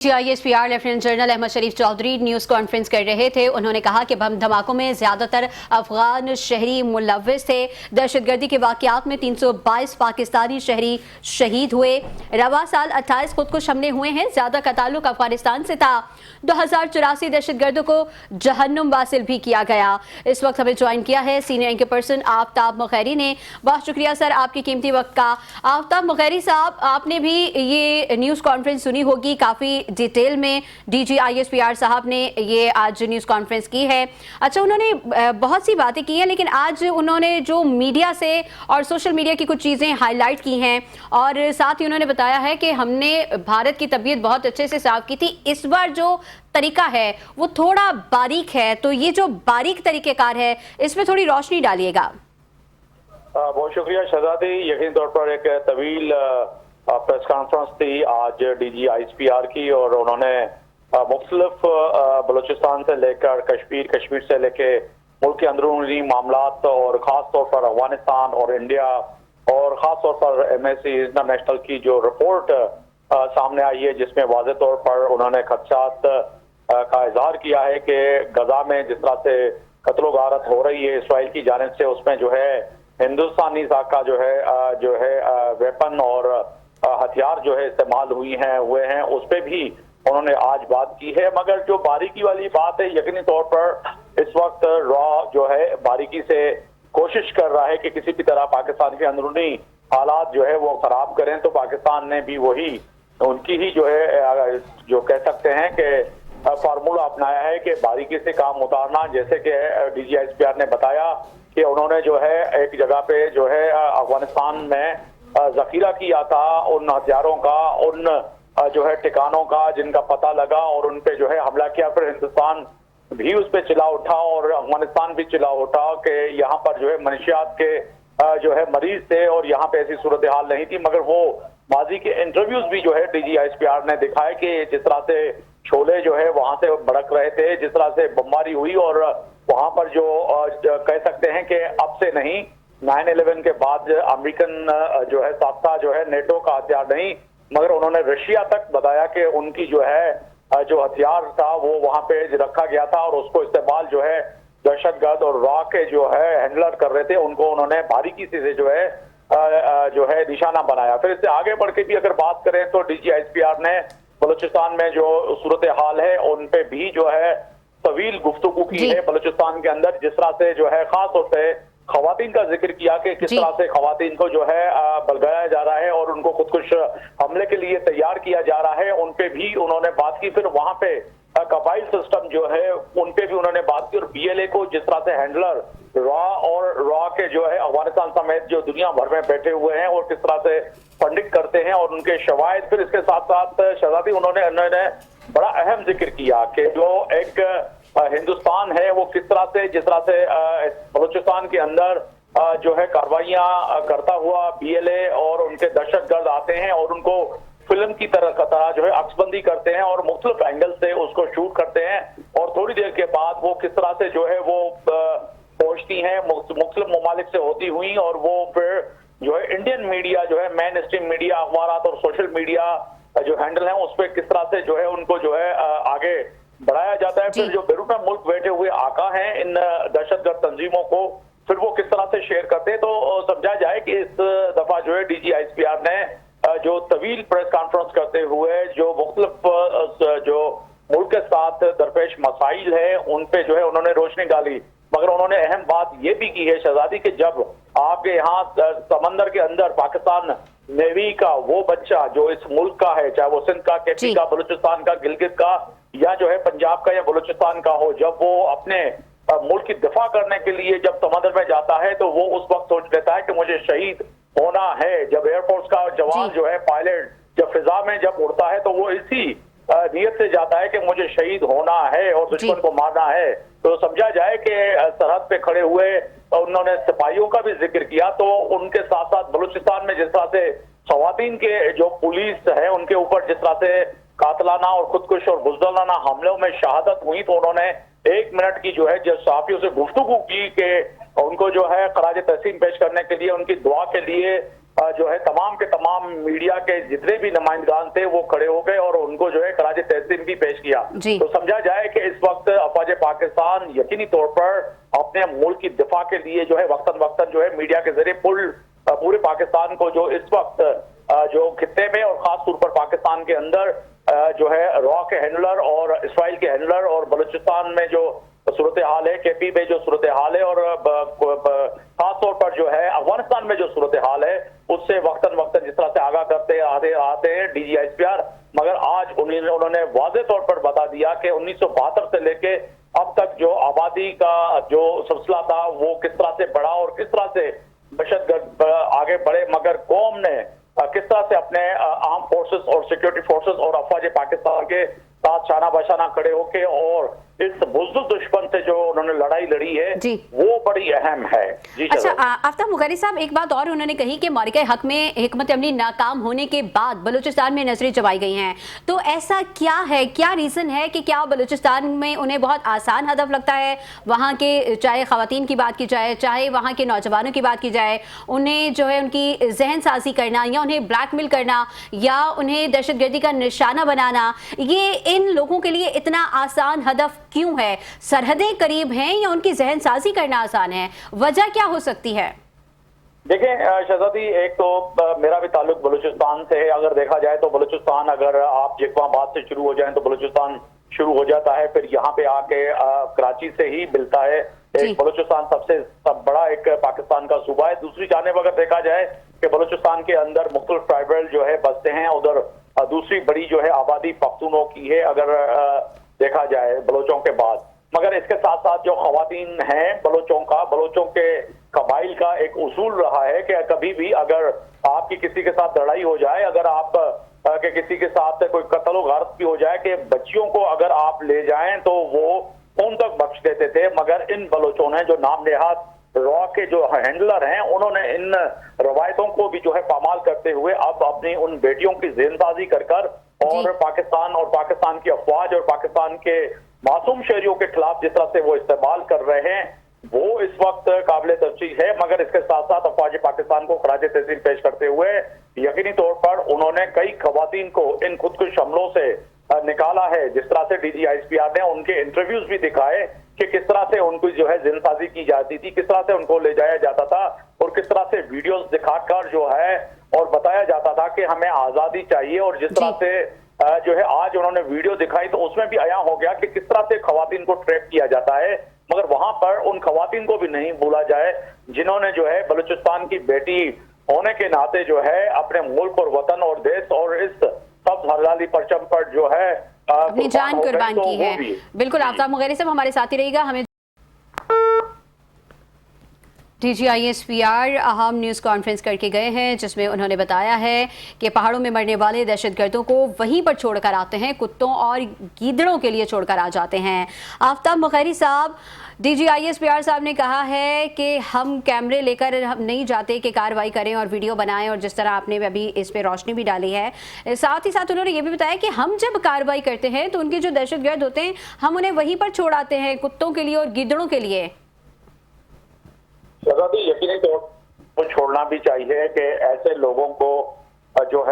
ISPR lieutenant general Ahmad शरीफ Chaudhary news conference कर रहे थे। उन्होंने कहा कि बम धमाकों में ज्यादातर अफगान शहरी मुलव्विस थे। दहशतगर्दी के वाकयात में 322 पाकिस्तानी शहरी शहीद हुए। रवा साल 28 खुदकुश हमले हुए हैं। ज्यादा का ताल्लुक अफगानिस्तान से था। 2084 दहशतगर्दों को जहन्नुम वासिल भी किया गया। इस वक्त हमें ज्वाइन किया है senior anchor person Aftab Mugheri ने। बहुत शुक्रिया सर आपके कीमती वक्त का। आफ्ताब मुगैरी साहब, आपने भी ये न्यूज कॉन्फ्रेंस सुनी होगी, काफी डिटेल में डीजी ISPR साहब ने ये आज न्यूज कॉन्फ्रेंस की है। अच्छा, उन्होंने बहुत सी बातें की हैं, लेकिन आज उन्होंने जो मीडिया से और सोशल मीडिया की कुछ चीजें हाईलाइट की हैं और साथ ही उन्होंने बताया है कि हमने भारत की तबीयत बहुत अच्छे से साफ की थी। इस बार जो तरीका है वो थोड़ा बारीक है, तो ये जो बारीक तरीकेकार है इसमें थोड़ी रोशनी डालिएगा। बहुत शुक्रिया शहजादी। यकीन तौर पर एक तवील प्रेस कॉन्फ्रेंस थी आज डीजी ISPR की और उन्होंने मुख्तलिफ बलूचिस्तान से लेकर कश्मीर से लेके मुल्क के अंदरूनी मामलात और ख़ास तौर पर अफगानिस्तान और इंडिया और ख़ास तौर पर MSC इंटरनेशनल की जो रिपोर्ट सामने आई है, जिसमें वाज़ेह तौर पर उन्होंने खदशात का इजहार किया है कि गजा में जिस तरह से कत्लो गारत हो रही है इसराइल की जानिब से, उसमें जो है हिंदुस्तानी साका जो है वेपन और हथियार जो है इस्तेमाल हुए हैं उस पर भी उन्होंने आज बात की है। मगर जो बारीकी वाली बात है, यकीनी तौर पर इस वक्त रॉ जो है बारीकी से कोशिश कर रहा है कि किसी भी तरह पाकिस्तान के अंदरूनी हालात जो है वो खराब करें। तो पाकिस्तान ने भी वही उनकी ही जो है जो कह सकते हैं कि फार्मूला अपनाया है कि बारीकी से काम उतारना। जैसे कि डीजी ISPR ने बताया कि उन्होंने जो है एक जगह पे जो है अफगानिस्तान में जखीरा किया था उन हथियारों का, उन जो है ठिकानों का जिनका पता लगा और उन पे जो है हमला किया। फिर हिंदुस्तान भी उस पे चिल्ला उठा और अफगानिस्तान भी चिल्ला उठा कि यहाँ पर जो है मनशियात के जो है मरीज थे और यहाँ पे ऐसी सूरत हाल नहीं थी। मगर वो माजी के इंटरव्यूज भी जो है डीजी ISPR ने दिखाए कि जिस तरह से शोले जो है वहां से भड़क रहे थे, जिस तरह से बमबारी हुई और वहां पर जो कह सकते हैं कि अब से नहीं 9/11 के बाद अमेरिकन जो है साथ जो है नेटो का हथियार नहीं, मगर उन्होंने रशिया तक बताया कि उनकी जो है जो हथियार था वो वहां पे रखा गया था और उसको इस्तेमाल जो है दहशतगर्द और रॉ के जो है हैंडलर कर रहे थे। उनको उन्होंने बारीकी से जो है निशाना बनाया। फिर इससे आगे बढ़ के भी अगर बात करें तो डीजी ISPR ने बलूचिस्तान में जो सूरत हाल है उन पे भी जो है तवील गुफ्तगू की है। बलूचिस्तान के अंदर जिस तरह से जो है खास तौर पे खवातीन का जिक्र किया कि किस तरह से खवातीन को जो है बलगाया जा रहा है और उनको खुदकुश हमले के लिए तैयार किया जा रहा है, उन पे भी उन्होंने बात की। फिर वहां पे कबाइल सिस्टम जो है उन पे भी उन्होंने बात की और BLA को जिस तरह से हैंडलर रॉ के जो है अफगानिस्तान समेत जो दुनिया भर में बैठे हुए हैं और किस तरह से फंडिंग करते हैं और उनके शवायद। फिर इसके साथ साथ शहजादी उन्होंने बड़ा अहम जिक्र किया कि जो एक हिंदुस्तान है वो किस तरह से जिस तरह से बलूचिस्तान के अंदर जो है कार्रवाइयां करता हुआ BLA और उनके दहशतगर्द आते हैं और उनको फिल्म की तरह जो है अक्सबंदी करते हैं और मुख्तलिफ एंगल से उसको शूट करते हैं और थोड़ी देर के बाद वो किस तरह से जो है वो पहुंचती हैं मुख्तलिफ ममालिक से होती हुई और वो फिर जो है इंडियन मीडिया जो है मेन स्ट्रीम मीडिया अखबारात और सोशल मीडिया जो हैंडल है उस पर किस तरह से जो है उनको जो है आगे बढ़ाया जाता है। फिर जो बैरून मुल्क बैठे हुए आका हैं इन दहशतगर्द तंजीमों को फिर वो किस तरह से शेयर करते हैं। तो समझा जाए कि इस दफा जो है डीजी ISPR ने जो तवील प्रेस कॉन्फ्रेंस करते हुए जो मुख्तलिफ जो मुल्क के साथ दरपेश मसाइल है उन पे जो है उन्होंने रोशनी डाली। मगर उन्होंने अहम बात ये भी की है शहजादी कि जब आपके यहाँ समंदर के अंदर पाकिस्तान नेवी का वो बच्चा जो इस मुल्क का है, चाहे वो सिंध का, KP का, बलूचिस्तान का, गिलगित का या जो है पंजाब का या बलूचिस्तान का हो, जब वो अपने मुल्क की दिफा करने के लिए जब समंदर में जाता है तो वो उस वक्त सोच लेता है कि मुझे शहीद होना है। जब एयरफोर्स का जवान जो है पायलट जब फिजा में जब उड़ता है तो वो इसी नियत से जाता है कि मुझे शहीद होना है और दुश्मन को मारना है। तो समझा जाए कि सरहद पे खड़े हुए उन्होंने सिपाहियों का भी जिक्र किया। तो उनके साथ साथ बलूचिस्तान में जिस तरह से खवातीन के जो पुलिस है उनके ऊपर जिस तरह से कातलाना और खुदकुश और बुज़दिलाना हमलों में शहादत हुई, तो उन्होंने 1 मिनट की जो है जब सहाफियों से गुफ्तगू की कि उनको जो है खराज तहसीन पेश करने के लिए, उनकी दुआ के लिए जो है तमाम के तमाम मीडिया के जितने भी नुमाइंदगान थे वो खड़े हो गए और उनको जो है कराची तहसीन भी पेश किया। तो समझा जाए कि इस वक्त अफवाज पाकिस्तान यकीनी तौर पर अपने मुल्क की दिफा के लिए जो है वक्तन वक्तन जो है मीडिया के जरिए पूरे पाकिस्तान को जो इस वक्त जो खित्ते में और खास तौर पर पाकिस्तान के अंदर जो है रॉ के हैंडलर और इसराइल के हैंडलर और बलूचिस्तान में जो सूरत हाल है, केपी में जो सूरत हाल है और खास तौर पर जो है अफगानिस्तान में जो सूरत हाल है उससे वक्तन वक्तन जिस तरह से आगाह करते आते हैं DGISPR, मगर आज उन्होंने वाज़ेह तौर पर बता दिया कि 1972 से लेके अब तक जो आबादी का जो सिलसिला था वो किस तरह से बढ़ा और किस तरह से दहशतगर्द आगे बढ़े, मगर कौम ने किस तरह से अपने आर्म फोर्सेस और सिक्योरिटी फोर्सेस और अफवाज पाकिस्तान के साथ शाना बशाना खड़े होके और इस बुज़दिल दुश्मन से जो उन्होंने लड़ाई लड़ी है वो बड़ी अहम है। जी अच्छा, आफ्ताब मुगर्री साहब, एक बात और उन्होंने कही कि मौलिका हक में हिकमत अमली नाकाम होने के बाद बलूचिस्तान में नजरें जमाई गई हैं, तो ऐसा क्या है, क्या रीजन है कि क्या बलूचिस्तान में उन्हें बहुत आसान हदफ लगता है? वहाँ के चाहे खवातीन की बात की जाए, चाहे वहाँ के नौजवानों की बात की जाए, उन्हें जो है उनकी जहन साजी करना या उन्हें ब्लैकमेल करना या उन्हें दहशतगर्दी का निशाना बनाना, ये इन लोगों के लिए इतना आसान हदफ क्यों है? सरहदें करीब हैं या उनकी जहन साजी करना आसान है? वजह क्या हो सकती है? देखें शहजादी, एक तो मेरा भी ताल्लुक बलूचिस्तान से है। अगर देखा जाए तो बलूचिस्तान, अगर आप जिक्वाबाद से शुरू हो जाएं तो बलूचिस्तान शुरू हो जाता है, फिर यहाँ पे आके कराची से ही मिलता है। एक बलूचिस्तान सबसे बड़ा एक पाकिस्तान का सूबा है। दूसरी जानिब अगर देखा जाए कि बलूचिस्तान के अंदर मुख्तलिफ ट्राइबल जो है बसते हैं, उधर दूसरी बड़ी जो है आबादी पख्तूनों की है अगर देखा जाए बलोचों के बाद। मगर इसके साथ साथ जो खवातीन हैं बलोचों के कबाइल का एक उसूल रहा है कि कभी भी अगर आपकी किसी के साथ लड़ाई हो जाए, अगर आप के किसी के साथ कोई कत्ल गारत भी हो जाए, कि बच्चियों को अगर आप ले जाएं तो वो खून तक बख्श देते थे। मगर इन बलोचों ने जो नाम नेहाद रॉ के जो हैंडलर हैं उन्होंने इन रवायतों को भी जो है पामाल करते हुए अब अपनी उन बेटियों की जेनसाजी कर और पाकिस्तान की अफवाज और पाकिस्तान के मासूम शहरियों के खिलाफ जिस तरह से वो इस्तेमाल कर रहे हैं वो इस वक्त काबिल तफसील है। मगर इसके साथ साथ अफवाज पाकिस्तान को खराज तहसीन पेश करते हुए यकीनी तौर पर उन्होंने कई खवातीन को इन खुदकुश हमलों से निकाला है। जिस तरह से DGISPR ने उनके इंटरव्यूज भी दिखाए कि किस तरह से उनको जो है जिनसाजी की जाती थी, किस तरह से उनको ले जाया जाता था और किस तरह से वीडियोस दिखाकर जो है और बताया जाता था कि हमें आजादी चाहिए। और जिस तरह से जो है आज उन्होंने वीडियो दिखाई तो उसमें भी आया हो गया कि किस तरह से खवातीन को ट्रैप किया जाता है। मगर वहां पर उन खवातीन को भी नहीं भूला जाए जिन्होंने जो है बलूचिस्तान की बेटी होने के नाते जो है अपने मुल्क और वतन और देश और इस सब हलाली परचम पर जो है अपनी जान कुर्बान की है। बिल्कुल, आफ्ताब मुगर्री साहब हमारे साथ ही रहिएगा। हमें DGISPR अहम न्यूज़ कॉन्फ्रेंस करके गए हैं जिसमें उन्होंने बताया है कि पहाड़ों में मरने वाले दहशतगर्दों को वहीं पर छोड़कर आते हैं, कुत्तों और गीदड़ों के लिए छोड़कर आ जाते हैं। आफ्ताब मुगर्री साहब, DGISPR साहब ने कहा है कि हम कैमरे लेकर हम नहीं जाते कि कार्रवाई करें और वीडियो बनाएं, और जिस तरह आपने अभी इस पे रोशनी भी डाली है, साथ ही साथ उन्होंने ये भी बताया कि हम जब कार्रवाई करते हैं तो उनके जो दहशतगर्द होते हैं हम उन्हें वहीं पर छोड़ आते हैं, कुत्तों के लिए और गीदड़ों के लिए। यकीनी तौर पर छोड़ना भी चाहिए कि ऐसे लोगों को जो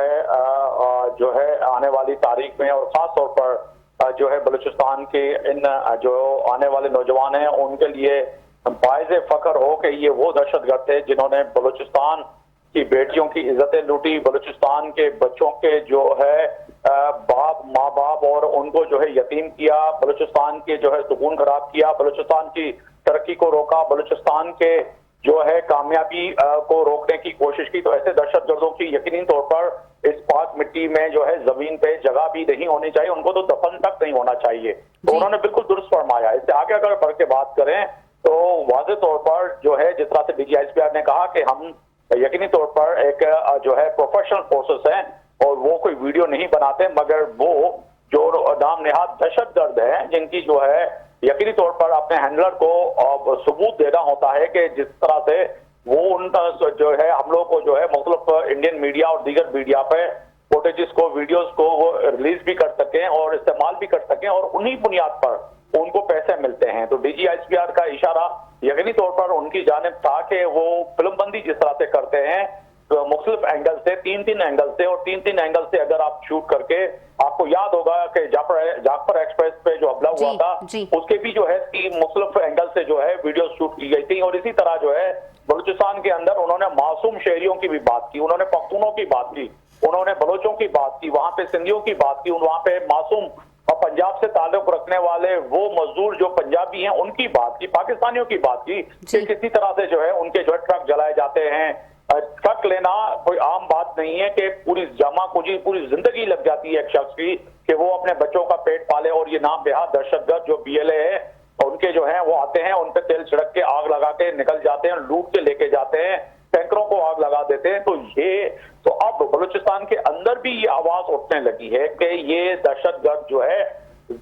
है आने वाली तारीख में और खास तौर पर जो है बलूचिस्तान के इन जो आने वाले नौजवान हैं उनके लिए बायज़े फख्र हो कि ये वो दहशतगर्द थे जिन्होंने बलूचिस्तान की बेटियों की इज्जतें लूटी, बलूचिस्तान के बच्चों के जो है माँ बाप और उनको जो है यतीम किया, बलूचिस्तान के जो है सुकून खराब किया, बलूचिस्तान की तरक्की को रोका, बलूचिस्तान के जो है कामयाबी को रोकने की कोशिश की। तो ऐसे दहशतगर्दों की यकीनी तौर पर इस पाक मिट्टी में जो है जमीन पे जगह भी नहीं होनी चाहिए, उनको तो दफन तक नहीं होना चाहिए। तो उन्होंने बिल्कुल दुरुस्त फरमाया। इससे आगे अगर बढ़ के बात करें तो वाज़ेह तौर पर जो है जिस तरह से DGISPR ने कहा कि हम यकीनी तौर पर एक जो है प्रोफेशनल फोर्सेस हैं और वो कोई वीडियो नहीं बनाते, मगर वो जो नाम नेहाद दहशतगर्द है जिनकी जो है यकीनी तौर पर अपने हैंडलर को सबूत देना होता है कि जिस तरह से वो उन जो है हम लोग को जो है मुख्तलिफ इंडियन मीडिया और दीगर मीडिया पे फुटेजेस को वीडियोस को वो रिलीज भी कर सकें और इस्तेमाल भी कर सकें और उन्हीं बुनियाद पर उनको पैसे मिलते हैं। तो DGISPR का इशारा यकीनी तौर पर उनकी जानिब था कि वो फिल्मबंदी जिस तरह से करते हैं मुख्तलिफ एंगल से, तीन एंगल से, और तीन एंगल से अगर आप शूट करके, आपको याद होगा कि जाफर एक्सप्रेस पे जो हमला हुआ था उसके भी जो है 3 मुख्तलिफ एंगल से जो है वीडियो शूट की गई थी। और इसी तरह जो है बलूचिस्तान के अंदर उन्होंने मासूम शहरियों की भी बात की, उन्होंने पख्तूनों की बात की, उन्होंने बलोचों की बात की, वहां पे सिंधियों की बात की, वहां पे मासूम और पंजाब से ताल्लुक रखने वाले वो मजदूर जो पंजाबी हैं उनकी बात की, पाकिस्तानियों की बात की कि किसी तरह से जो है उनके जो है ट्रक जलाए जाते हैं। ट्रक लेना कोई आम बात नहीं है कि पूरी जमा पूरी जिंदगी लग जाती है एक शख्स की कि वो अपने बच्चों का पेट पाले, और ये नाम बेहाद दहशतगर्द जो BLA है उनके जो है वो आते हैं, उन पे तेल छिड़क के आग लगा के निकल जाते हैं, लूट के लेके जाते हैं, टैंकरों को आग लगा देते हैं। तो अब बलूचिस्तान के अंदर भी ये आवाज उठने लगी है कि ये दहशतगर्द जो है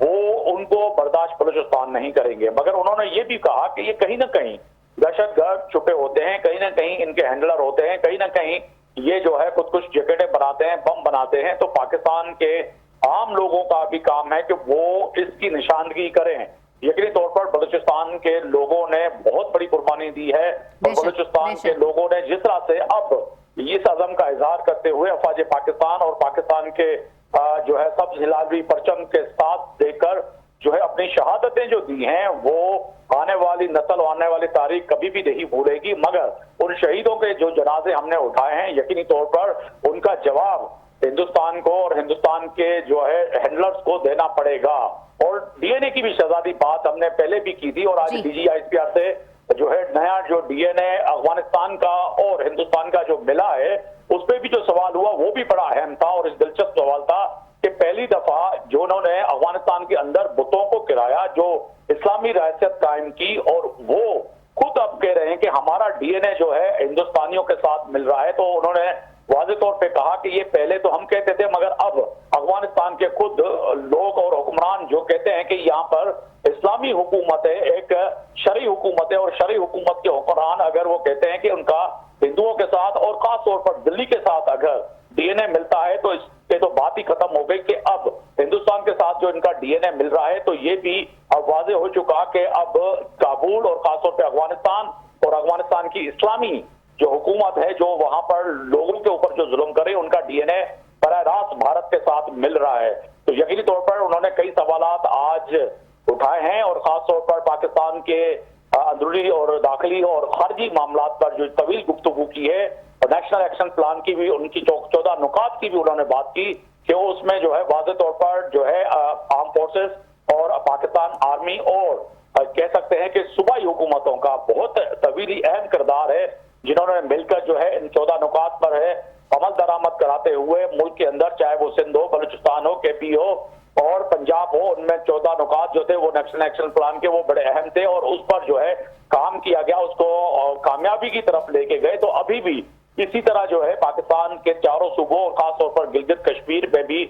वो उनको बर्दाश्त बलूचिस्तान नहीं करेंगे। मगर उन्होंने ये भी कहा कि ये कहीं ना कहीं दहशतगर्द छुपे होते हैं, कहीं ना कहीं इनके हैंडलर होते हैं, कहीं ना कहीं ये जो है कुछ जैकेटें बनाते हैं, बम बनाते हैं। तो पाकिस्तान के आम लोगों का भी काम है कि वो इसकी निशानदगी करें। यकीनी तौर पर बलूचिस्तान के लोगों ने बहुत बड़ी कुर्बानी दी है, और बलूचिस्तान के लोगों ने जिस तरह से अब इस अज़म का इजहार करते हुए अफवाज पाकिस्तान और पाकिस्तान के जो है सब्ज हिलाली परचम के साथ देकर जो है अपनी शहादतें जो दी हैं वो आने वाली नस्ल, आने वाली तारीख कभी भी नहीं भूलेगी। मगर उन शहीदों के जो जनाजे हमने उठाए हैं, यकीनी तौर पर उनका जवाब हिंदुस्तान को और हिंदुस्तान के जो है हैंडलर्स को देना पड़ेगा। और DNA की भी शहजादी बात हमने पहले भी की थी, और आज DG ISPR से जो है नया जो DNA अफगानिस्तान का और हिंदुस्तान का जो मिला है उस पर भी जो सवाल हुआ वो भी बड़ा अहम था। और इस दिलचस्प सवाल था कि पहली दफा जो उन्होंने अफगानिस्तान के अंदर बुतों को गिराया, जो इस्लामी रहसियत कायम की, और वो खुद अब कह रहे हैं कि हमारा DNA जो है हिंदुस्तानियों के साथ मिल रहा है। तो उन्होंने वाज़े तौर पे कहा कि ये पहले तो हम कहते थे, मगर अब अफगानिस्तान के खुद लोग और हुक्मरान जो कहते हैं कि यहाँ पर इस्लामी हुकूमत है, एक शरई हुकूमत है, और शरई हुकूमत के हुक्मरान अगर वो कहते हैं कि उनका हिंदुओं के साथ और खास तौर पर दिल्ली के साथ अगर DNA मिलता है तो इससे तो बात ही खत्म हो गई कि अब हिंदुस्तान के साथ जो इनका DNA मिल रहा है तो ये भी अब वाज़े हो चुका कि अब काबुल और खासतौर पर अफगानिस्तान और अफगानिस्तान की इस्लामी जो हुकूमत है जो वहां पर लोगों के ऊपर जो जुल्म करे उनका DNA बराह रास्त भारत के साथ मिल रहा है। तो यकीनी तौर पर उन्होंने कई सवालात आज उठाए हैं, और खासतौर पर पाकिस्तान के अंदरूनी और दाखिली और खारजी मामलात पर जो तवील गुफ्तगू की है, नेशनल एक्शन प्लान की भी, उनकी 14 नुकात की भी उन्होंने बात की कि उसमें जो है वाज़े तौर पर जो है आर्म फोर्सेस और पाकिस्तान आर्मी और कह सकते हैं कि सूबाई हुकूमतों का बहुत तवीली अहम किरदार है, जिन्होंने मिलकर जो है इन 14 नुकात पर है अमल दरामद कराते हुए मुल्क के अंदर, चाहे वो सिंध हो, बलूचिस्तान हो, KP हो और पंजाब हो, उनमें 14 नुकात जो थे वो नेशनल एक्शन प्लान के वो बड़े अहम थे, और उस पर जो है काम किया गया, उसको कामयाबी की तरफ लेके गए। तो अभी भी इसी तरह जो है पाकिस्तान के चारों सूबों और खासतौर पर गिलगित कश्मीर में भी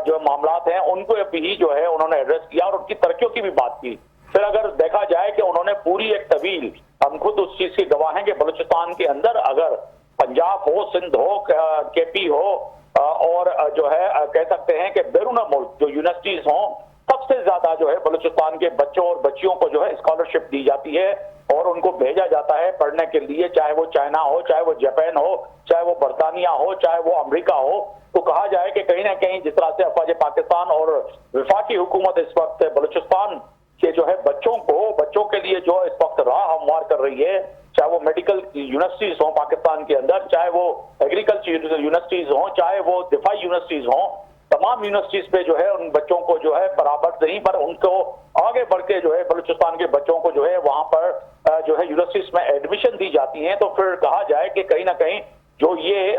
जो मामलात हैं उनको भी जो है उन्होंने एड्रेस किया और उनकी तरक्कियों की भी बात की। फिर अगर देखा जाए कि उन्होंने पूरी एक तवील, हम खुद उस चीज के गवाह हैं कि बलूचिस्तान के अंदर अगर पंजाब हो, सिंध हो, KP हो और जो है कह सकते हैं कि बैरून मुल्क जो यूनिवर्सिटीज हों, सबसे ज्यादा जो है बलूचिस्तान के बच्चों और बच्चियों को जो है स्कॉलरशिप दी जाती है और उनको भेजा जाता है पढ़ने के लिए, चाहे वो चाइना हो, चाहे वो जापान हो, चाहे वो बरतानिया हो, चाहे वो अमेरिका हो। तो कहा जाए कि कहीं ना कहीं जिस तरह से अफवाज पाकिस्तान और वफाकी हुकूमत इस वक्त बलूचिस्तान के जो है बच्चों के लिए जो इस वक्त राह हमवार कर रही है, चाहे वो मेडिकल यूनिवर्सिटीज हों पाकिस्तान के अंदर, चाहे वो एग्रीकल्चर यूनिवर्सिटीज हों, चाहे वो दिफाई यूनिवर्सिटीज हों, तमाम यूनिवर्सिटीज पे जो है उन बच्चों को जो है बराबर नहीं पर उनको आगे बढ़ के जो है बलूचिस्तान के बच्चों को जो है वहां पर जो है यूनिवर्सिटीज में एडमिशन दी जाती है। तो फिर कहा जाए कि कहीं ना कहीं जो ये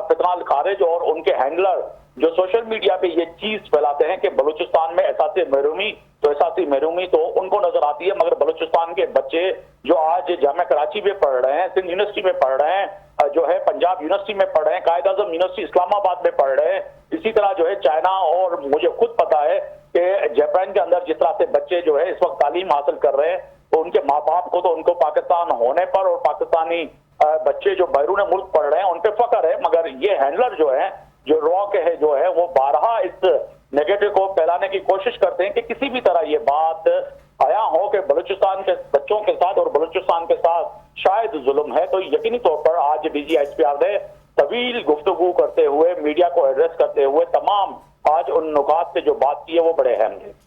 फितनाल खारिज और उनके हैंडलर जो सोशल मीडिया पे ये चीज फैलाते हैं कि बलूचिस्तान में एहसास महरूमी तो उनको नजर आती है, मगर बलूचिस्तान के बच्चे जो आज जामिया कराची में पढ़ रहे हैं, सिंध यूनिवर्सिटी में पढ़ रहे हैं, जो है पंजाब यूनिवर्सिटी में पढ़ रहे हैं, कायद आजम यूनिवर्सिटी इस्लामाबाद में पढ़ रहे हैं, इसी तरह जो है चाइना और मुझे खुद पता है कि जापान के अंदर जिस तरह से बच्चे जो है इस वक्त तालीम हासिल कर रहे हैं, तो उनके माँ बाप को तो उनको पाकिस्तान होने पर और पाकिस्तानी बच्चे जो बैरून मुल्क पढ़ रहे हैं उन पर फख्र है। मगर ये हैंडलर जो है, जो रॉक है जो है, वो बारहा इस नेगेटिव को फैलाने की कोशिश करते हैं कि किसी भी तरह ये बात आया हो कि बलूचिस्तान के बच्चों के साथ और बलूचिस्तान के साथ शायद जुल्म है। तो यकीनी तौर पर आज DG ISPR ने तवील गुफ्तगू करते हुए, मीडिया को एड्रेस करते हुए तमाम आज उन नुकात पे जो बात की है वो बड़े अहम थे।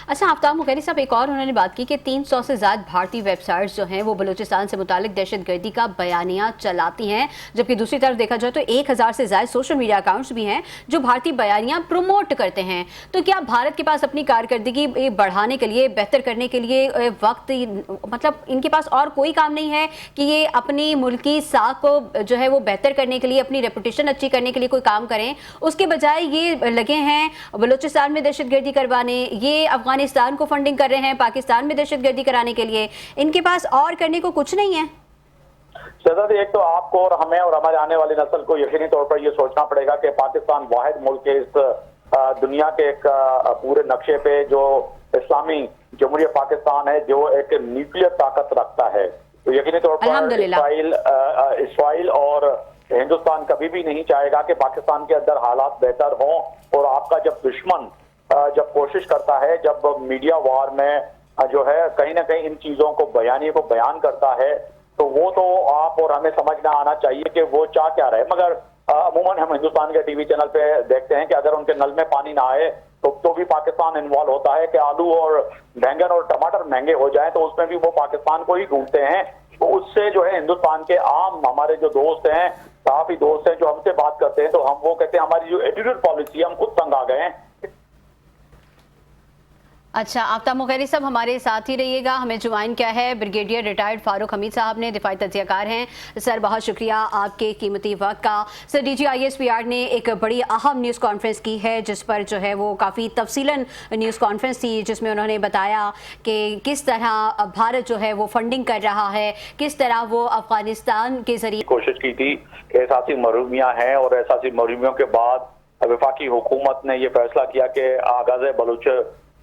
अच्छा, आफ्ताब मुखर्री साहब, एक और उन्होंने बात की कि 300 से ज्यादा भारतीय वेबसाइट्स जो हैं वो बलूचिस्तान से मुतालिक दहशतगर्दी का बयानिया चलाती हैं, जबकि दूसरी तरफ देखा जाए तो 1000 से ज्यादा सोशल मीडिया अकाउंट्स भी हैं जो भारतीय बयानिया प्रमोट करते हैं। तो क्या भारत के पास अपनी कारकर्दगी बढ़ाने के लिए, बेहतर करने के लिए वक्त, मतलब इनके पास और कोई काम नहीं है कि ये अपनी मुल्की साख को जो है वो बेहतर करने के लिए, अपनी रेपुटेशन अच्छी करने के लिए कोई काम करें, उसके बजाय ये लगे हैं बलूचिस्तान में दहशतगर्दी करवाने, ये अफगानिस्तान को फंडिंग कर रहे हैं पाकिस्तान में दहशतगर्दी कराने के लिए? इनके पास और करने को कुछ नहीं है। शहजादी, एक तो आपको और हमें और हमारे आने वाली नस्ल को यकीनी तौर पर यह सोचना पड़ेगा कि पाकिस्तान वाहिद मुल्क है इस दुनिया के एक पूरे नक्शे पे जो इस्लामी जमहूरियत पाकिस्तान है, जो एक न्यूक्लियर ताकत रखता है। तो यकीनी तौर पर इसराइल और हिंदुस्तान कभी भी नहीं चाहेगा कि पाकिस्तान के अंदर हालात बेहतर हों। और आपका जब दुश्मन जब कोशिश करता है, जब मीडिया वार में जो है कहीं ना कहीं इन चीजों को बयानी को बयान करता है, तो वो तो आप और हमें समझना आना चाहिए कि वो चाह क्या रहे। मगर अमूमन हम हिंदुस्तान के टीवी चैनल पे देखते हैं कि अगर उनके नल में पानी ना आए तो भी पाकिस्तान इन्वॉल्व होता है कि आलू और बैंगन और टमाटर महंगे हो जाए तो उसमें भी वो पाकिस्तान को ही ढूंढते हैं। तो उससे जो है हिंदुस्तान के आम हमारे जो दोस्त हैं, काफी दोस्त हैं जो हमसे बात करते हैं, तो हम वो कहते हैं हमारी जो एटीट्यूड पॉलिसी है, हम खुद तंग आ गए हैं। अच्छा, आफ्ताब मुखर्री साहब हमारे साथ ही रहिएगा। हमें ज्वाइन किया है ब्रिगेडियर रिटायर्ड फारूक हमीद साहब ने, दिफाई तज्जियाकार हैं। सर, बहुत शुक्रिया आपके कीमती वक्त का। सर, DG ISPR ने एक बड़ी अहम न्यूज़ कॉन्फ्रेंस की है जिस पर जो है वो काफ़ी तफसीलन न्यूज़ कॉन्फ्रेंस थी, जिसमें उन्होंने बताया कि किस तरह भारत जो है वो फंडिंग कर रहा है, किस तरह वो अफगानिस्तान के जरिए कोशिश की थी कि एहसासी महरूमियाँ हैं और एहसासी महरूमियों के बाद वफाकी हुकूमत ने यह फैसला किया कि आगाज़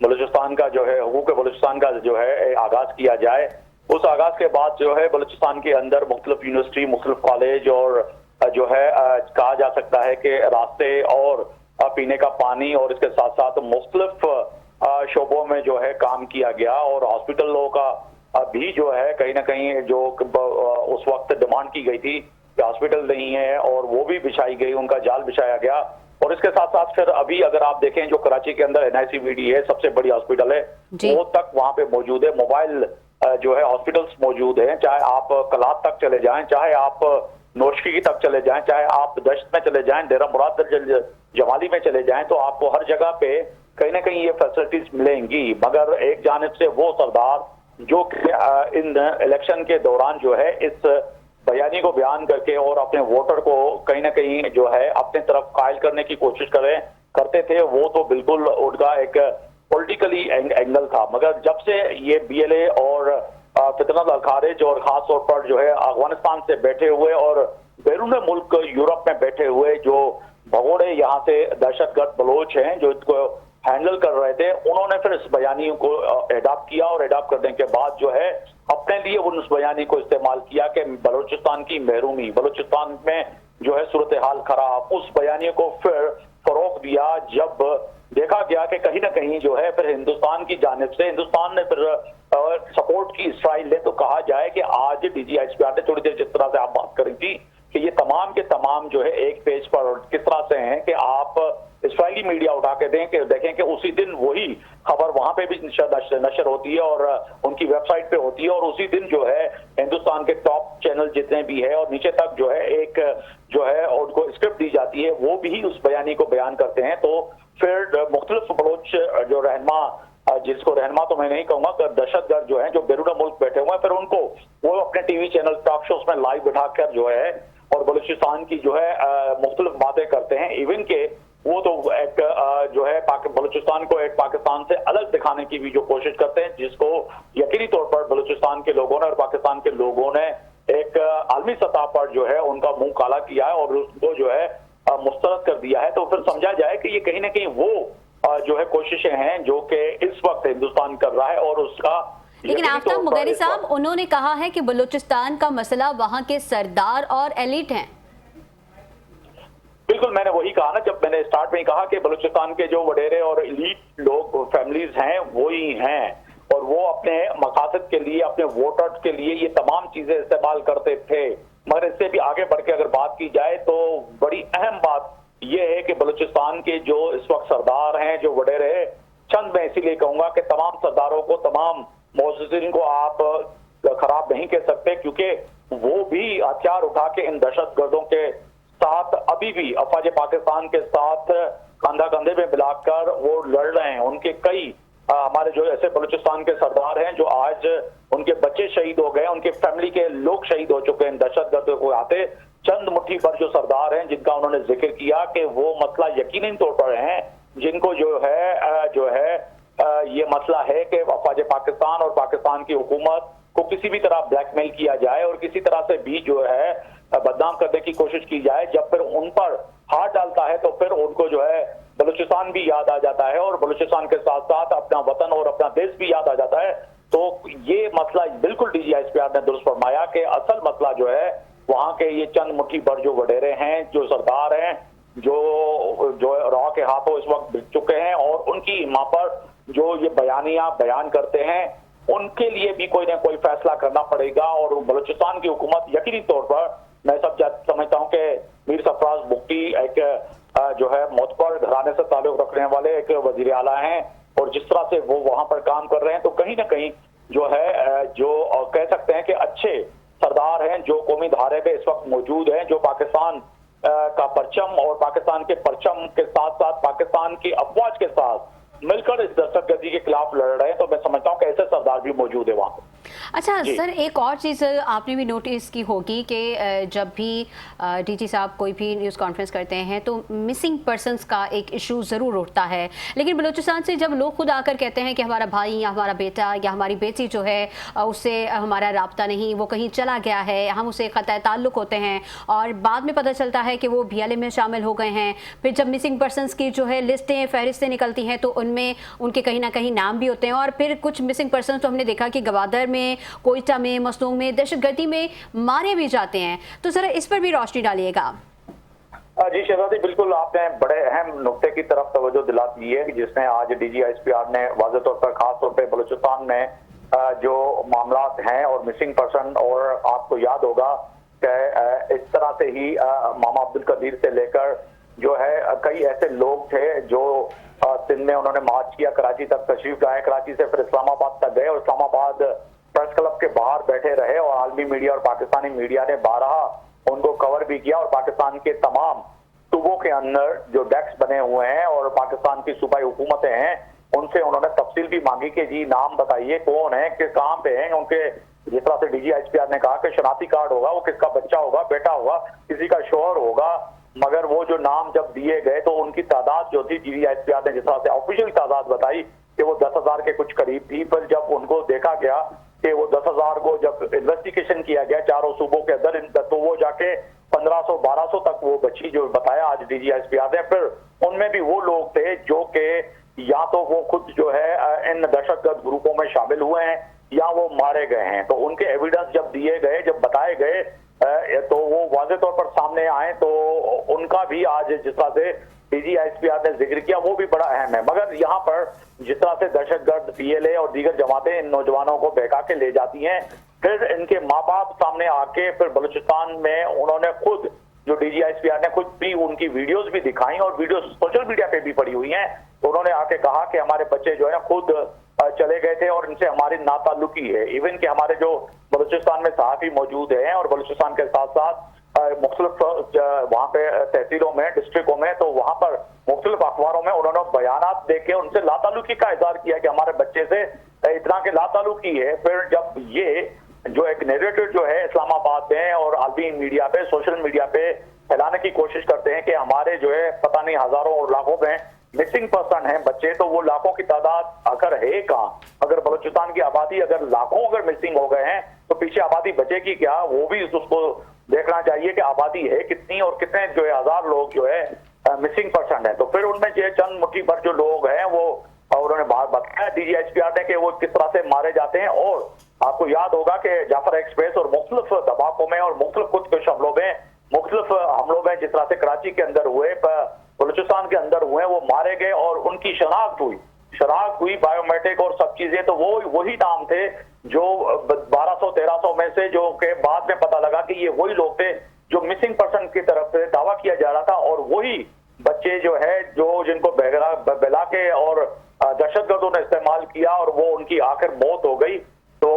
बलूचिस्तान का जो है, हुकूक बलूचिस्तान का जो है आगाज किया जाए। उस आगाज के बाद जो है बलूचिस्तान के अंदर मुख्तलिफ यूनिवर्सिटी, मुख्तलिफ कॉलेज और जो है कहा जा सकता है कि रास्ते और पीने का पानी और इसके साथ साथ मुख्तलिफ शोबों में जो है काम किया गया। और हॉस्पिटलों का भी जो है कहीं ना कहीं जो उस वक्त डिमांड की गई थी कि हॉस्पिटल नहीं है और वो भी बिछाई गई, उनका जाल बिछाया गया। और इसके साथ साथ फिर अभी अगर आप देखें जो कराची के अंदर NICVD है, सबसे बड़ी हॉस्पिटल है, वो तक वहां पे मौजूद है। मोबाइल जो है हॉस्पिटल्स मौजूद हैं, चाहे आप कलात तक चले जाएं, चाहे आप नोशकी तक चले जाएं, चाहे आप दश्त में चले जाएं, डेरा मुराद जमाली में चले जाएं, तो आपको हर जगह पे कहीं ना कहीं ये फैसिलिटीज मिलेंगी। मगर एक जानिब से वो सरदार जो इन इलेक्शन के दौरान जो है इस बयानी को बयान करके और अपने वोटर को कहीं ना कहीं जो है अपने तरफ कायल करने की कोशिश करते थे, वो तो बिल्कुल उनका एक पॉलिटिकली एंगल था। मगर जब से ये BLA और फितरत अल-खारिज और खास तौर पर जो है अफगानिस्तान से बैठे हुए और बैरून मुल्क यूरोप में बैठे हुए जो भगोड़े यहाँ से दहशतगर्द बलोच हैं जो इसको हैंडल कर रहे थे, उन्होंने फिर इस बयानी को एडॉप्ट किया और एडॉप्ट करने के बाद जो है अपने लिए उस बयानी को इस्तेमाल किया कि बलूचिस्तान की महरूमी, बलूचिस्तान में जो है सूरत हाल खराब, उस बयानी को फिर फरोग दिया। जब देखा गया कि कहीं ना कहीं जो है फिर हिंदुस्तान की जानिब से हिंदुस्तान ने फिर सपोर्ट की इसराइल ने, तो कहा जाए कि आज DG ISPR ने थोड़ी देर जिस तरह से आप बात करी थी कि ये तमाम के तमाम जो है एक पेज पर किस तरह से हैं कि आप इसराइली मीडिया उठा के देखें कि उसी दिन वही खबर वहां पे भी नशर होती है और उनकी वेबसाइट पे होती है, और उसी दिन जो है हिंदुस्तान के टॉप चैनल जितने भी है और नीचे तक जो है एक जो है उनको स्क्रिप्ट दी जाती है, वो भी उस बयानी को बयान करते हैं। तो फिर मुख्तलिफ बलोच जो रहनमा, जिसको रहनमा तो मैं नहीं कहूंगा, दहशतगर्द जो है जो बैरून मुल्क बैठे हुए हैं, फिर उनको वो अपने टीवी चैनल टॉक शोज में लाइव बिठाकर जो है और बलूचिस्तान की जो है मुख्तलिफ बातें करते हैं। इवन के वो तो एक जो है बलूचिस्तान को एक पाकिस्तान से अलग दिखाने की भी जो कोशिश करते हैं, जिसको यकीनी तौर पर बलूचिस्तान के लोगों ने और पाकिस्तान के लोगों ने एक आलमी सतह पर जो है उनका मुंह काला किया है और उसको जो है मुस्तरद कर दिया है। तो फिर समझा जाए कि ये कहीं ना कहीं वो जो है कोशिशें हैं जो कि इस वक्त हिंदुस्तान कर रहा है और उसका। लेकिन आफ्ताब मुखर्री साहब, उन्होंने कहा है कि बलूचिस्तान का मसला वहां के सरदार और एलिट हैं। बिल्कुल, मैंने वही कहा ना, जब मैंने स्टार्ट में ही कहा कि बलूचिस्तान के जो वडेरे और एलीट लोग फैमिलीज हैं वो ही हैं और वो अपने मकासद के लिए, अपने वोटर्स के लिए ये तमाम चीजें इस्तेमाल करते थे। मगर इससे भी आगे बढ़ के अगर बात की जाए तो बड़ी अहम बात यह है कि बलूचिस्तान के जो इस वक्त सरदार हैं, जो वडेरे हैं, चंद मैं इसीलिए कहूंगा कि तमाम सरदारों को, तमाम मोअज़्ज़िज़ीन को आप खराब नहीं कह सकते, क्योंकि वो भी हथियार उठा के इन दहशतगर्दों के साथ अभी भी अफवाज पाकिस्तान के साथ कंधा कंधे में मिलाकर वो लड़ रहे हैं। उनके कई हमारे जो ऐसे बलूचिस्तान के सरदार हैं जो आज उनके बच्चे शहीद हो गए, उनके फैमिली के लोग शहीद हो चुके हैं इन को आते। चंद मुट्ठी भर जो सरदार हैं जिनका उन्होंने जिक्र किया कि वो मसला यकीनी तौर पर है, जिनको जो है ये मसला है कि अफवाज पाकिस्तान और पाकिस्तान की हुकूमत को किसी भी तरह ब्लैकमेल किया जाए और किसी तरह से भी जो है बदनाम करने की कोशिश की जाए। जब फिर उन पर हाथ डालता है तो फिर उनको जो है बलूचिस्तान भी याद आ जाता है और बलूचिस्तान के साथ साथ अपना वतन और अपना देश भी याद आ जाता है। तो ये मसला बिल्कुल DGISPR ने दुरुस्त फरमाया कि असल मसला जो है वहां के ये चंद मुट्ठी भर जो वडेरे हैं, जो सरदार हैं, जो रॉ के हाथों इस वक्त बिक चुके हैं और उनकी मां पर जो ये बयानियां बयान करते हैं, उनके लिए भी कोई ना कोई फैसला करना पड़ेगा। और बलूचिस्तान की हुकूमत यकीनी तौर पर, मैं समझता हूं कि मीर सरफराज बुगटी एक जो है मोतबर घराने से ताल्लुक रखने वाले एक वजीर आला हैं और जिस तरह से वो वहां पर काम कर रहे हैं तो कहीं ना कहीं जो है जो कह सकते हैं कि अच्छे सरदार हैं जो कौमी धारे पे इस वक्त मौजूद हैं, जो पाकिस्तान का परचम और पाकिस्तान के परचम के साथ साथ पाकिस्तान की अफवाज के साथ मिलकर इस दहशतगर्दी के खिलाफ लड़ रहे हैं। तो मैं समझता हूं कि ऐसे सरदार भी मौजूद है वहां। अच्छा सर, एक और चीज़ आपने भी नोटिस की होगी कि जब भी डीजी साहब कोई भी न्यूज़ कॉन्फ्रेंस करते हैं तो मिसिंग पर्सनस का एक इशू ज़रूर उठता है, लेकिन बलूचिस्तान से जब लोग खुद आकर कहते हैं कि हमारा भाई या हमारा बेटा या हमारी बेटी जो है उससे हमारा राब्ता नहीं, वो कहीं चला गया है, हम उसे क़त्अ ताल्लुक़ होते हैं और बाद में पता चलता है कि वो BLA में शामिल हो गए हैं। फिर जब मिसिंग पर्सनस की जो है लिस्टें, फहरिस्तें निकलती हैं तो उनमें उनके कहीं ना कहीं नाम भी होते हैं और फिर कुछ मिसिंग पर्सन तो हमने देखा कि गवादर में, कोयटा में, मसनूं में, दहशतगर्दी में मारे भी जाते हैं। तो जरा इस पर भी रोशनी डालिएगा। जी शहजादी, बिल्कुल आपने बड़े अहम नुक्ते की तरफ तवज्जो दिला दी है जिसमें आज DGISPR ने वाज़ेह तौर पर खास तौर पर बलूचिस्तान में जो मामलात हैं और मिसिंग पर्सन, और आपको याद होगा कि इस तरह से ही मामा अब्दुल कदीर से लेकर जो है कई ऐसे लोग थे जो सिंध में उन्होंने मार्च किया, कराची तक तशरीफ लाए, कराची से फिर इस्लामाबाद तक गए और इस्लामाबाद प्रेस क्लब के बाहर बैठे रहे और आलमी मीडिया और पाकिस्तानी मीडिया ने बारहा उनको कवर भी किया और पाकिस्तान के तमाम सूबों के अंदर जो डेस्क बने हुए हैं और पाकिस्तान की सूबाई हुकूमतें हैं उनसे उन्होंने तफसील भी मांगी कि जी नाम बताइए, कौन है, किस कहां पे हैं। उनके जिस तरह से DGISPR ने कहा कि शनाख्ती कार्ड होगा, वो किसका बच्चा होगा, बेटा होगा, किसी का शोहर होगा, मगर वो जो नाम जब दिए गए तो उनकी तादाद जो थी DGISPR ने जिस तरह से ऑफिशियल तादाद बताई कि वो 10,000 के कुछ करीब थी, पर जब उनको देखा गया कि वो 10,000 को जब इन्वेस्टिगेशन किया गया चारों सूबों के अंदर तो वो जाके 1500-1200 तक वो बची जो बताया आज DGISPR ने। फिर उनमें भी वो लोग थे जो कि या तो वो खुद जो है इन दहशतगर्द ग्रुपों में शामिल हुए हैं या वो मारे गए हैं। तो उनके एविडेंस जब दिए गए, जब बताए गए तो वो वाज़ेह तौर पर सामने आए तो उनका भी आज जिस तरह से DGISPR ने जिक्र किया वो भी बड़ा अहम है। मगर यहाँ पर जिस तरह से दहशतगर्द PLA और दीगर जमातें इन नौजवानों को बहका के ले जाती हैं, फिर इनके माँ बाप सामने आके फिर बलूचिस्तान में उन्होंने खुद जो DGISPR ने खुद भी उनकी वीडियोस भी दिखाई और वीडियोस सोशल मीडिया पे भी पड़ी हुई हैं। तो उन्होंने आके कहा कि हमारे बच्चे जो है ना खुद चले गए थे और इनसे हमारी नाताल्लुकी है। इवन कि हमारे जो बलूचिस्तान में सहाफ़ी मौजूद हैं और बलूचिस्तान के साथ साथ मुख्तलिफ वहाँ पे तहसीलों में, डिस्ट्रिक्टों में, तो वहाँ पर मुख्तलिफ अखबारों में उन्होंने बयानात दे के उनसे लाताल्लुकी का इज़हार किया कि हमारे बच्चे से इतना के लाताल्लुकी है। फिर जब ये जो एक नैरेटिव जो है इस्लामाबाद में और आलमी मीडिया पे, सोशल मीडिया पे फैलाने की कोशिश करते हैं कि हमारे जो है पता नहीं हजारों और लाखों में मिसिंग पर्सन हैं बच्चे, तो वो लाखों की तादाद अगर है कहाँ? अगर बलूचिस्तान की आबादी अगर लाखों अगर मिसिंग हो गए हैं तो पीछे आबादी बचेगी क्या? वो भी उसको देखना चाहिए कि आबादी है कितनी और कितने जो है हजार लोग जो है मिसिंग पर्सन है। तो फिर उनमें जो चंद मुट्ठी भर जो लोग हैं वो उन्होंने बात बताया DGISPR ने कि वो किस तरह से मारे जाते हैं। और आपको याद होगा कि जाफर एक्सप्रेस और मुख्तलिफ धमाकों में और मुख्तलिफ खुदकुश हमलों में, मुख्तलिफ हमलों में जिस तरह से कराची के अंदर हुए, बलूचिस्तान के अंदर हुए, वो मारे गए और उनकी शनाख्त हुई शनाख्त हुई, बायोमेट्रिक और सब चीजें, तो वो वही नाम थे जो 1200-1300 में से, जो के बाद में पता लगा कि ये वही लोग थे जो मिसिंग पर्सन की तरफ से दावा किया जा रहा था, और वही बच्चे जो है जो जिनको बहला के और दहशतगर्दों ने इस्तेमाल किया और वो उनकी आखिर मौत हो गई। तो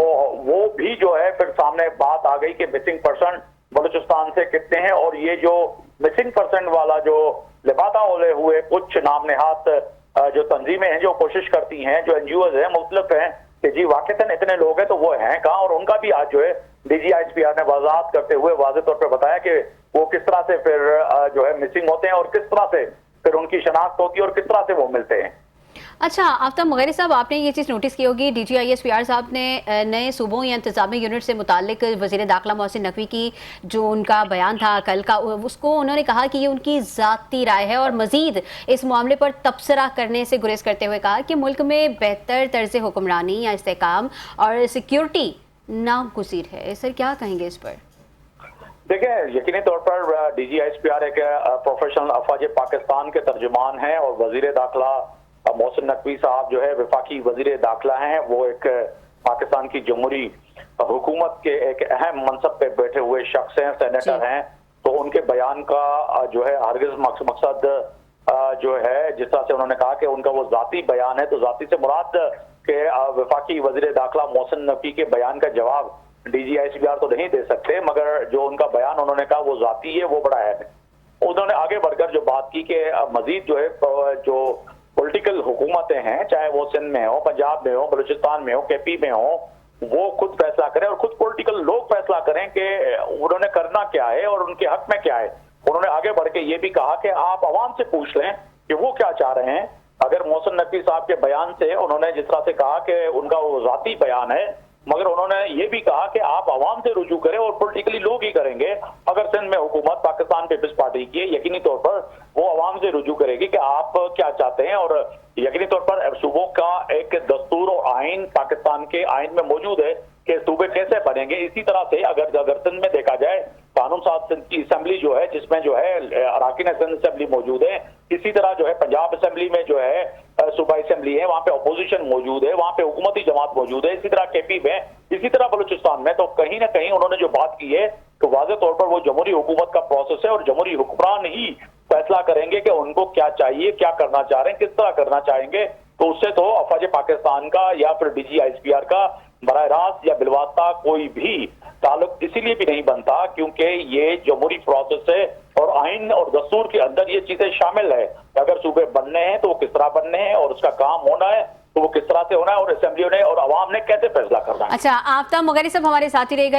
वो भी जो है फिर सामने बात आ गई कि मिसिंग पर्सन बलूचिस्तान से कितने हैं, और ये जो मिसिंग पर्सन वाला जो लिबाता ओले हुए कुछ नाम नेहात जो तंजीमें हैं जो कोशिश करती हैं, जो एनजीओज हैं, मुख्तलिफ हैं कि जी वाकईतन इतने लोग हैं, तो वो हैं कहाँ, और उनका भी आज जो है DGISPR ने वजाहत करते हुए वाज़ेह तौर पर बताया कि वो किस तरह से फिर जो है मिसिंग होते हैं और किस तरह से फिर उनकी शनाख्त होती है और किस तरह से वो मिलते हैं। अच्छा, आफ्ताब मुगैरी साहब, आपने ये चीज़ नोटिस की होगी, DGISPR साहब ने नए सूबों या इंतजामी यूनिट से मुतालिक वज़ीर दाखिला मोहसिन नकवी की जो उनका बयान था कल का, उसको उन्होंने कहा कि ये उनकी ज़ाती राय है, और मज़ीद इस मामले पर तबसरा करने से गुरेज करते हुए कहा कि मुल्क में बेहतर तर्ज हुक्मरानी या इस्तेकाम और सिक्योरिटी नागुज़ीर है। सर, क्या कहेंगे इस पर? देखिए, यकीनी तौर पर DGISPR एक प्रोफेशनल अफवाज पाकिस्तान के तर्जुमान हैं, और वज़ीर दाखिला मोहसिन नकवी साहब जो है वफाकी वज़ीर दाखिला हैं। वो एक पाकिस्तान की जमहूरी हुकूमत के एक अहम मनसब पे बैठे हुए शख्स हैं, सेनेटर हैं। तो उनके बयान का जो है हरगिज़ मकसद जो है, जिस तरह से उन्होंने कहा कि उनका वो जाती बयान है, तो जाती से मुराद के वफाकी वज़ीर दाखिला मोहसिन नकवी के बयान का जवाब DGISPR तो नहीं दे सकते, मगर जो उनका बयान उन्होंने कहा वो जाती है, वो बड़ा है। उन्होंने आगे बढ़कर जो बात की कि मजीद जो है जो पॉलिटिकल हुकूमतें हैं, चाहे वो सिंध में हो, पंजाब में हो, बलूचिस्तान में हो, KP में हो, वो खुद फैसला करें और खुद पॉलिटिकल लोग फैसला करें कि उन्होंने करना क्या है और उनके हक में क्या है। उन्होंने आगे बढ़ के ये भी कहा कि आप आवाम से पूछ लें कि वो क्या चाह रहे हैं। अगर मोहसिन नकवी साहब के बयान से उन्होंने जिस तरह से कहा कि उनका वो जाती बयान है, मगर उन्होंने ये भी कहा कि आप आवाम से रुजू करें और पॉलिटिकली लोग ही करेंगे। अगर सिंध में हुकूमत पाकिस्तान पीपल्स पार्टी की है, यकीनी तौर पर वो आवाम से रुजू करेगी कि आप क्या चाहते हैं, और यकीनी तौर पर सूबों का एक दस्तूर और आइन पाकिस्तान के आइन में मौजूद है कि सूबे कैसे बनेंगे। इसी तरह से अगर सिंध में देखा जाए, कानून साज सिंध की असेंबली जो है, जिसमें जो है अराकीन सिंध असेंबली मौजूद है, इसी तरह जो है पंजाब असेंबली में जो है सूबाई असेंबली है, वहाँ पे अपोजिशन मौजूद है, वहाँ पे हुकूमती जमात मौजूद है, इसी तरह KP में, इसी तरह बलूचिस्तान में। तो कहीं ना कहीं उन्होंने जो बात की है तो वाज़ेह तौर पर वो जमहूरी हुकूमत का प्रोसेस है, और जमहूरी हुक्मरान ही फैसला करेंगे कि उनको क्या चाहिए, क्या करना चाह रहे हैं, किस तरह करना चाहेंगे। तो उससे तो अफवाज पाकिस्तान का या फिर DGISPR का बराह रास्त या बिलवास्ता कोई भी ताल्लुक इसीलिए भी नहीं बनता क्योंकि ये जमहूरी प्रोसेस है, और आइन और दस्तूर के अंदर ये चीजें शामिल है। अगर सूबे बनने हैं तो वो किस तरह बनने हैं, और उसका काम होना है तो वो किस तरह से होना है, और असेंबलियों ने और अवाम ने कैसे फैसला करना है। अच्छा, आफ्ताब मुगैरी साहब हमारे साथ ही रहेगा।